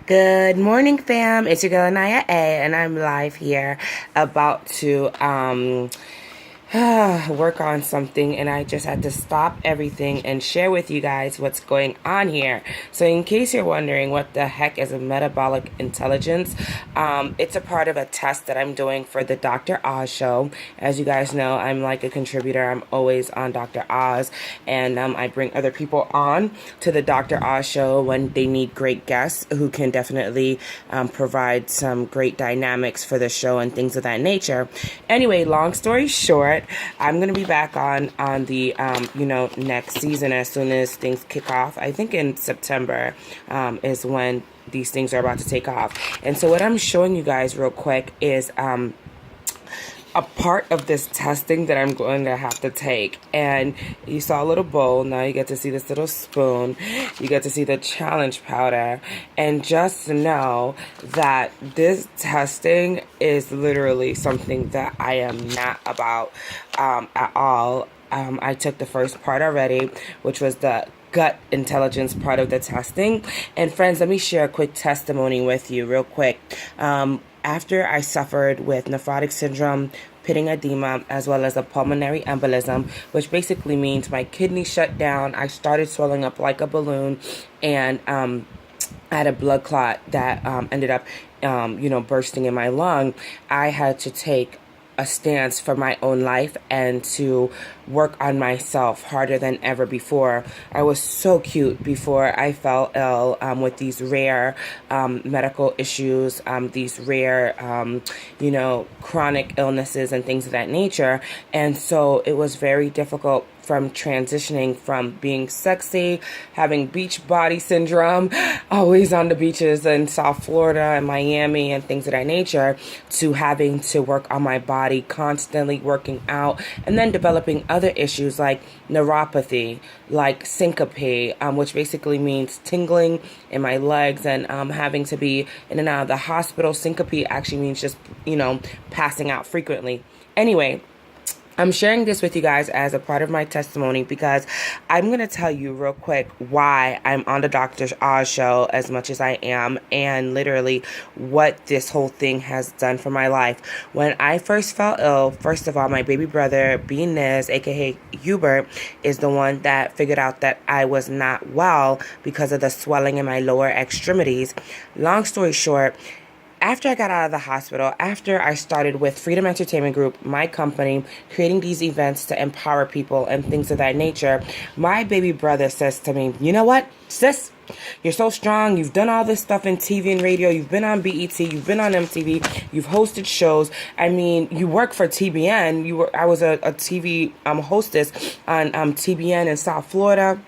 Good morning, fam. It's your girl AniYa A, and I'm live here about to work on something, and I just had to stop everything and share with you guys what's going on here. So in case you're wondering what the heck is a metabolic intelligence, it's a part of a test that I'm doing for the Dr. Oz show. As you guys know, I'm like a contributor. I'm always on Dr. Oz, and I bring other people on to the Dr. Oz show when they need great guests who can definitely provide some great dynamics for the show and things of that nature. Anyway, long story short, I'm going to be back on the, next season as soon as things kick off. I think in September is when these things are about to take off. And so what I'm showing you guys real quick is a part of this testing that I'm going to have to take. And you saw a little bowl. Now you get to see this little spoon. You get to see the challenge powder. And just know that this testing is literally something that I am not about at all. I took the first part already, which was the gut intelligence part of the testing. And friends, let me share a quick testimony with you real quick. After I suffered with nephrotic syndrome, pitting edema, as well as a pulmonary embolism, which basically means my kidney shut down. I started swelling up like a balloon, and I had a blood clot that ended up, bursting in my lung. I had to take a stance for my own life and to work on myself harder than ever before. I was so cute before I fell ill with these rare medical issues, these rare, chronic illnesses and things of that nature. And so it was very difficult from transitioning from being sexy, having beach body syndrome, always on the beaches in South Florida and Miami and things of that nature, to having to work on my body, constantly working out, and then developing other issues like neuropathy, like syncope, which basically means tingling in my legs, and having to be in and out of the hospital. Syncope actually means just, passing out frequently. Anyway, I'm sharing this with you guys as a part of my testimony because I'm going to tell you real quick why I'm on the Dr. Oz show as much as I am, and literally what this whole thing has done for my life. When I first fell ill, first of all, my baby brother, Nez, aka Hubert, is the one that figured out that I was not well because of the swelling in my lower extremities. Long story short, after I got out of the hospital, after I started with Freedom Entertainment Group, my company, creating these events to empower people and things of that nature, my baby brother says to me, "You know what, sis? You're so strong. You've done all this stuff in TV and radio. You've been on BET. You've been on MTV. You've hosted shows. I mean, you work for TBN. I was a TV hostess on TBN in South Florida,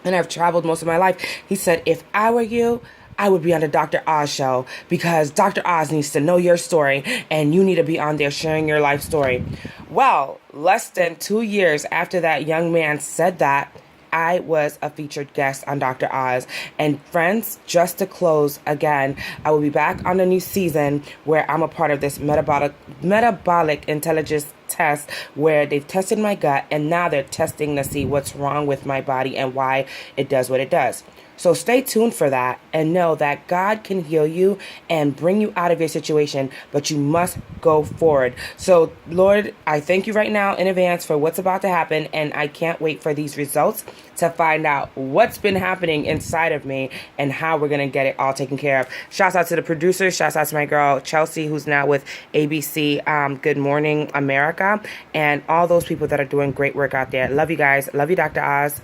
and I've traveled most of my life." He said, "If I were you, I would be on the Dr. Oz show because Dr. Oz needs to know your story and you need to be on there sharing your life story." Well, less than 2 years after that young man said that, I was a featured guest on Dr. Oz. And friends, just to close again, I will be back on a new season where I'm a part of this metabolic intelligence test where they've tested my gut, and now they're testing to see what's wrong with my body and why it does what it does. So stay tuned for that, and know that God can heal you and bring you out of your situation, but you must go forward. So Lord, I thank you right now in advance for what's about to happen, and I can't wait for these results to find out what's been happening inside of me and how we're going to get it all taken care of. Shouts out to the producers. Shouts out to my girl Chelsea, who's now with ABC Good Morning America, and all those people that are doing great work out there. Love you guys. Love you, Dr. Oz.